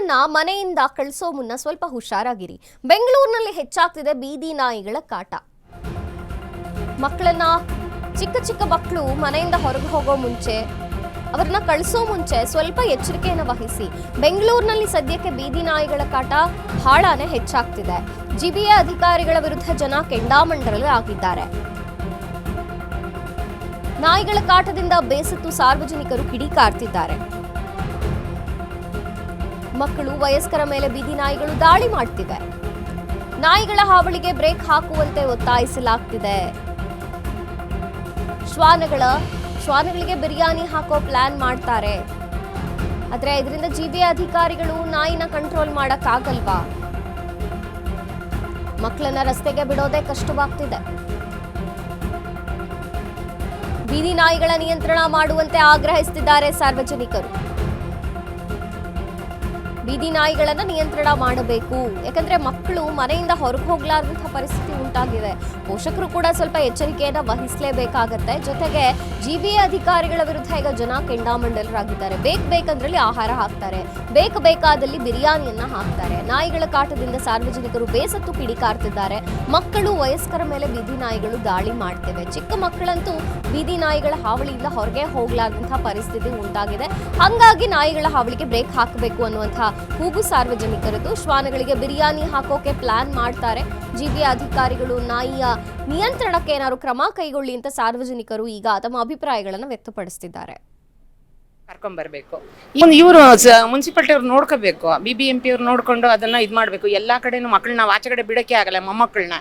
ಮಕ್ಕಳನ್ನ ಮನೆಯಿಂದ ಕಳಿಸೋ ಮುನ್ನ ಸ್ವಲ್ಪ ಹುಷಾರಾಗಿರಿ. ಬೆಂಗಳೂರಿನಲ್ಲಿ ಹೆಚ್ಚಾಗ್ತಿದೆ ಬೀದಿ ನಾಯಿಗಳ ಕಾಟ. ಮಕ್ಕಳನ್ನ ಚಿಕ್ಕ ಮಕ್ಕಳು ಮನೆಯಿಂದ ಹೊರಗೆ ಹೋಗೋ ಮುಂಚೆ, ಅವರನ್ನ ಕಳಿಸೋ ಮುಂಚೆ ಸ್ವಲ್ಪ ಎಚ್ಚರಿಕೆಯನ್ನು ವಹಿಸಿ. ಬೆಂಗಳೂರಿನಲ್ಲಿ ಸದ್ಯಕ್ಕೆ ಬೀದಿ ನಾಯಿಗಳ ಕಾಟ ಬಹಳನೇ ಹೆಚ್ಚಾಗ್ತಿದೆ. ಜಿಬಿಎ ಅಧಿಕಾರಿಗಳ ವಿರುದ್ಧ ಜನ ಕೆಂಡಾಮಂಡಲರಾಗಿದ್ದಾರೆ. ನಾಯಿಗಳ ಕಾಟದಿಂದ ಬೇಸತ್ತು ಸಾರ್ವಜನಿಕರು ಕಿಡಿಕಾರ್ತಿದ್ದಾರೆ. ಮಕ್ಕಳು, ವಯಸ್ಕರ ಮೇಲೆ ಬೀದಿ ನಾಯಿಗಳು ದಾಳಿ ಮಾಡ್ತಿವೆ. ನಾಯಿಗಳ ಹಾವಳಿಗೆ ಬ್ರೇಕ್ ಹಾಕುವಂತೆ ಒತ್ತಾಯಿಸಲಾಗ್ತಿದೆ. ಶ್ವಾನಗಳಿಗೆ ಬಿರಿಯಾನಿ ಹಾಕೋ ಪ್ಲಾನ್ ಮಾಡ್ತಾರೆ. ಆದ್ರೆ ಇದರಿಂದ ಜಿಬಿಎ ಅಧಿಕಾರಿಗಳು ನಾಯಿನ ಕಂಟ್ರೋಲ್ ಮಾಡಕ್ಕಾಗಲ್ವಾ? ಮಕ್ಕಳನ್ನ ರಸ್ತೆಗೆ ಬಿಡೋದೇ ಕಷ್ಟವಾಗ್ತಿದೆ. ಬೀದಿ ನಾಯಿಗಳ ನಿಯಂತ್ರಣ ಮಾಡುವಂತೆ ಆಗ್ರಹಿಸುತ್ತಿದ್ದಾರೆ ಸಾರ್ವಜನಿಕರು. ಬೀದಿ ನಾಯಿಗಳನ್ನ ನಿಯಂತ್ರಣ ಮಾಡಬೇಕು, ಯಾಕಂದ್ರೆ ಮಕ್ಕಳು ಮನೆಯಿಂದ ಹೊರಗೆ ಹೋಗ್ಲಾರ್ದಂತಹ ಪರಿಸ್ಥಿತಿ ಉಂಟಾಗಿದೆ. ಪೋಷಕರು ಕೂಡ ಸ್ವಲ್ಪ ಎಚ್ಚರಿಕೆಯನ್ನ ವಹಿಸಲೇಬೇಕಾಗತ್ತೆ. ಜೊತೆಗೆ ಜಿಬಿಎ ಅಧಿಕಾರಿಗಳ ವಿರುದ್ಧ ಈಗ ಜನ ಕೆಂಡಾಮಂಡಲರಾಗಿದ್ದಾರೆ. ಬೇಕಂದ್ರಲ್ಲಿ ಆಹಾರ ಹಾಕ್ತಾರೆ, ಬೇಕಾದಲ್ಲಿ ಬಿರಿಯಾನಿಯನ್ನ ಹಾಕ್ತಾರೆ. ನಾಯಿಗಳ ಕಾಟದಿಂದ ಸಾರ್ವಜನಿಕರು ಬೇಸತ್ತು ಕಿಡಿಕಾರ್ತಿದ್ದಾರೆ. ಮಕ್ಕಳು, ವಯಸ್ಕರ ಮೇಲೆ ಬೀದಿ ನಾಯಿಗಳು ದಾಳಿ ಮಾಡ್ತವೆ. ಚಿಕ್ಕ ಮಕ್ಕಳಂತೂ ಬೀದಿ ನಾಯಿಗಳ ಹಾವಳಿಯಿಂದ ಹೊರಗೆ ಹೋಗ್ಲಾರ್ದಂತಹ ಪರಿಸ್ಥಿತಿ ಉಂಟಾಗಿದೆ. ಹಾಗಾಗಿ ನಾಯಿಗಳ ಹಾವಳಿಗೆ ಬ್ರೇಕ್ ಹಾಕಬೇಕು ಅನ್ನುವಂತಹ ಕೂಗು ಸಾರ್ವಜನಿಕರದ್ದು. ಶ್ವಾನಗಳಿಗೆ ಬಿರಿಯಾನಿ ಹಾಕೋಕೆ ಪ್ಲಾನ್ ಮಾಡ್ತಾರೆ. ಜಿಬಿಎ ಅಧಿಕಾರಿಗಳು ನಾಯಿಯ ನಿಯಂತ್ರಣಕ್ಕೆ ಏನಾದ್ರು ಕ್ರಮ ಕೈಗೊಳ್ಳಿ ಅಂತ ಸಾರ್ವಜನಿಕರು ಈಗ ತಮ್ಮ ಅಭಿಪ್ರಾಯಗಳನ್ನು ವ್ಯಕ್ತಪಡಿಸುತ್ತಿದ್ದಾರೆ. ಕರ್ಕೊಂಡ್ಬರ್ಬೇಕು. ಇವರು ಮುನ್ಸಿಪಾಲಿಟಿ ಅವ್ರು ನೋಡ್ಕೋಬೇಕು, BBMP ಅವ್ರು ನೋಡ್ಕೊಂಡು ಅದನ್ನ ಇದು ಮಾಡಬೇಕು. ಎಲ್ಲಾ ಕಡೆನೂ ಮಕ್ಕಳನ್ನ ನಾವು ಆಚೆ ಕಡೆ ಬಿಡಕ್ಕೆ ಆಗಲ್ಲ. ಮೊಮ್ಮಕ್ಕಳನ್ನ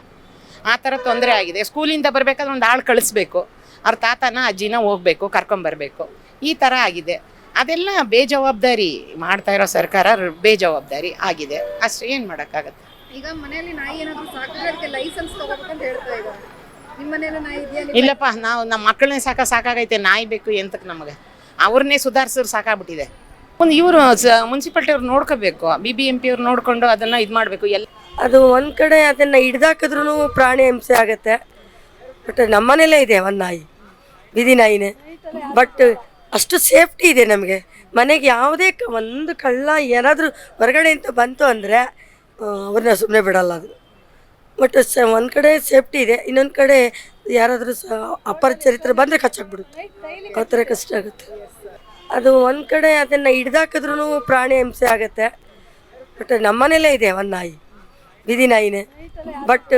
ಆ ಥರ ತೊಂದರೆ ಆಗಿದೆ. ಸ್ಕೂಲಿಂದ ಬರಬೇಕಾದ್ರೆ ಒಂದು ಆಳು ಕಳಿಸ್ಬೇಕು, ಅವ್ರ ತಾತನ ಅಜ್ಜಿನ ಹೋಗ್ಬೇಕು, ಕರ್ಕೊಂಬರ್ಬೇಕು. ಈ ಥರ ಆಗಿದೆ. ಅದೆಲ್ಲ ಬೇಜವಾಬ್ದಾರಿ ಮಾಡ್ತಾ ಇರೋ ಸರ್ಕಾರ, ಬೇಜವಾಬ್ದಾರಿ ಆಗಿದೆ ಅಷ್ಟೇ. ಏನು ಮಾಡೋಕ್ಕಾಗತ್ತೆ? ಈಗ ಮನೆಯಲ್ಲಿ ನಾಯಿ ಏನಾದರೂ ಸಾಕಿದ್ರೆ ಅದಕ್ಕೆ ಲೈಸೆನ್ಸ್ ತಗೋಬೇಕಂತ ಹೇಳ್ತಾ ಇದ್ದಾರೆ. ನಿಮ್ಮ ಮನೆಯಲ್ಲಿ ನಾಯಿ ಇದೆಯಾ? ಇಲ್ಲಪ್ಪ, ನಾವು ನಮ್ಮ ಮಕ್ಕಳನ್ನೇ ಸಾಕಾಗೈತೆ. ನಾಯಿ ಬೇಕು ಎಂತಕ್ಕೆ ನಮಗೆ? ಅವ್ರನ್ನೇ ಸುಧಾರಿಸಿದ್ರು ಸಾಕಾಗ್ಬಿಟ್ಟಿದೆ. ಇವರು ಮುನ್ಸಿಪಾಲಿಟಿ ಅವ್ರು ನೋಡ್ಕೋಬೇಕು, BBMP ಅವ್ರು ನೋಡ್ಕೊಂಡು ಅದನ್ನ ಇದು ಮಾಡಬೇಕು. ಅದು ಒಂದು ಕಡೆ ಅದನ್ನು ಹಿಡ್ದಾಕಿದ್ರೂ ಪ್ರಾಣಿ ಹಿಂಸೆ ಆಗುತ್ತೆ. ಬಟ್ ನಮ್ಮನೇಲೇ ಇದೆ ಒಂದು ನಾಯಿ, ಬೀದಿ ನಾಯಿನೇ. ಬಟ್ ಅಷ್ಟು ಸೇಫ್ಟಿ ಇದೆ ನಮಗೆ. ಮನೆಗೆ ಯಾವುದೇ ಒಂದು ಕಳ್ಳ ಏನಾದರೂ ಹೊರಗಡೆಯಿಂದ ಬಂತು ಅಂದರೆ ಅವ್ರನ್ನ ಸುಮ್ಮನೆ ಬಿಡಲ್ಲ ಅದು. ಬಟ್ ಒಂದು ಕಡೆ ಸೇಫ್ಟಿ ಇದೆ, ಇನ್ನೊಂದು ಕಡೆ ಯಾರಾದರೂ ಅಪರಿಚಿತರು ಬಂದರೆ ಕಚ್ಚಾಕ್ಬಿಡುತ್ತೆ. ಆ ಥರ ಕಷ್ಟ ಆಗುತ್ತೆ. ಅದು ಒಂದು ಕಡೆ ಅದನ್ನು ಹಿಡ್ದಾಕಿದ್ರೂ ಪ್ರಾಣಿ ಹಿಂಸೆ ಆಗುತ್ತೆ. ಬಟ್ ನಮ್ಮನೇಲೇ ಇದೆ ಒಂದು ನಾಯಿ, ಬೀದಿ ನಾಯಿನೇ. ಬಟ್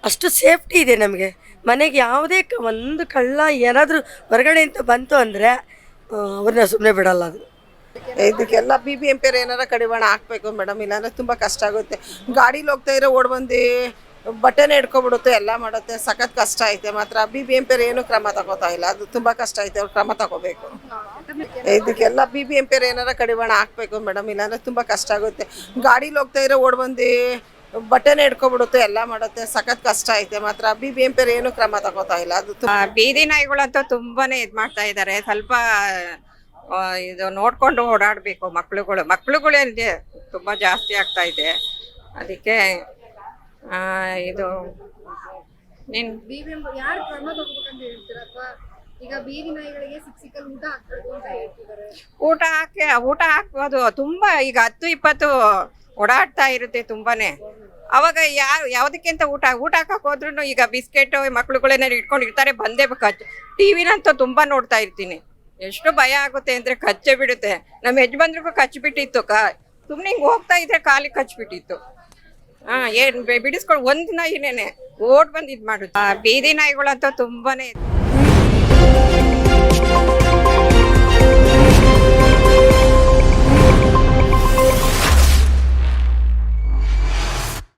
ಅಷ್ಟು ಸೇಫ್ಟಿ ಇದೆ ನಮಗೆ. ಮನೆಗೆ ಯಾವುದೇ ಒಂದು ಕಳ್ಳ ಏನಾದರೂ ಹೊರಗಡೆಯಿಂದ ಬಂತು ಅಂದರೆ ಅವ್ರನ್ನ ಸುಮ್ಮನೆ ಬಿಡಲ್ಲ ಅದು. ಇದಕ್ಕೆಲ್ಲ BBMP ಏನಾರ ಕಡಿವಾಣ ಹಾಕ್ಬೇಕು ಮೇಡಮ್, ಇಲ್ಲಾಂದರೆ ತುಂಬ ಕಷ್ಟ ಆಗುತ್ತೆ. ಗಾಡೀಲಿ ಹೋಗ್ತಾ ಇರೋ ಓಡ್ಬಂದು ಬಟ್ಟೆನೇ ಹಿಡ್ಕೊಬಿಡುತ್ತೆ, ಎಲ್ಲ ಮಾಡುತ್ತೆ. ಸಖತ್ ಕಷ್ಟ ಐತೆ ಮಾತ್ರ. BBMP ಏನು ಕ್ರಮ ತಗೋತಾ ಇಲ್ಲ, ಅದು ತುಂಬ ಕಷ್ಟ ಐತೆ. ಅವ್ರು ಕ್ರಮ ತಗೋಬೇಕು. ಇದಕ್ಕೆಲ್ಲ BBMP ಏನಾರ ಕಡಿವಾಣ ಹಾಕ್ಬೇಕು ಮೇಡಮ್, ಇಲ್ಲಾಂದರೆ ತುಂಬ ಕಷ್ಟ ಆಗುತ್ತೆ. ಗಾಡೀಲಿ ಹೋಗ್ತಾ ಇರೋ ಓಡ್ಬಂದು ಬಟ್ಟೆನೇ ಹಿಡ್ಕೊಬಿಡುತ್ತೆ, ಎಲ್ಲ ಮಾಡುತ್ತೆ. ಸಖತ್ ಕಷ್ಟ ಐತೆ ಮಾತ್ರ. BBMP ಏನು ಕ್ರಮ ತಗೋತಾ ಇಲ್ಲ, ಅದು ಬೀದಿ ನಾಯಿಗಳಂತೂ ತುಂಬಾನೇ ಇದು ಮಾಡ್ತಾ ಇದ್ದಾರೆ. ಸ್ವಲ್ಪ ಇದು ನೋಡ್ಕೊಂಡು ಓಡಾಡಬೇಕು. ಮಕ್ಕಳುಗಳೇ ತುಂಬಾ ಜಾಸ್ತಿ ಆಗ್ತಾ ಇದೆ. ಅದಕ್ಕೆ ಇದು ಯಾರು ಕ್ರಮ ತಗೋಬೇಕಂತ ಹೇಳ್ತೀರಾ? ಅಥವಾ ಈಗ ಬೀದಿ ನಾಯಿಗಳಿಗೆ ಸಿಕ್ಕಲ್ಲಿ ಊಟ ಹಾಕ್ಬೇಕು ಅಂತ ಹೇಳ್ತಿದ್ದಾರೆ. ಊಟ ಹಾಕ್ಬೋದು. ತುಂಬಾ ಈಗ 10-20 ಓಡಾಡ್ತಾ ಇರುತ್ತೆ ತುಂಬಾನೇ. ಅವಾಗ ಯಾವುದಕ್ಕಿಂತ ಊಟ ಹಾಕಕ್ ಹೋದ್ರು ಈಗ ಬಿಸ್ಕೆಟ್ ಮಕ್ಳುಗಳೇನಾರು ಇಟ್ಕೊಂಡಿರ್ತಾರೆ, ಬಂದೇ ಬೇಕು. ಟಿವಿನಂತೂ ತುಂಬಾ ನೋಡ್ತಾ ಇರ್ತೀನಿ. ಎಷ್ಟು ಭಯ ಆಗುತ್ತೆ ಅಂದ್ರೆ ಕಚ್ಚೆ ಬಿಡುತ್ತೆ. ನಮ್ಮ ಯಜಮಾನ್ರಿಗೂ ಕಚ್ಚಿಬಿಟ್ಟಿತ್ತು. ಸುಮ್ನೆ ಹಿಂಗ್ ಹೋಗ್ತಾ ಇದ್ರೆ ಕಾಲಿಗೆ ಕಚ್ಚಿಬಿಟ್ಟಿತ್ತು. ಏನ್ ಬಿಡಿಸ್ಕೊಂಡು ಒಂದ್ ನಾಯಿನೇನೆ ಓಡ್ ಬಂದ್ ಇದ್ ಮಾಡುತ್ತೆ. ಬೀದಿ ನಾಯಿಗಳಂತೂ ತುಂಬಾನೇ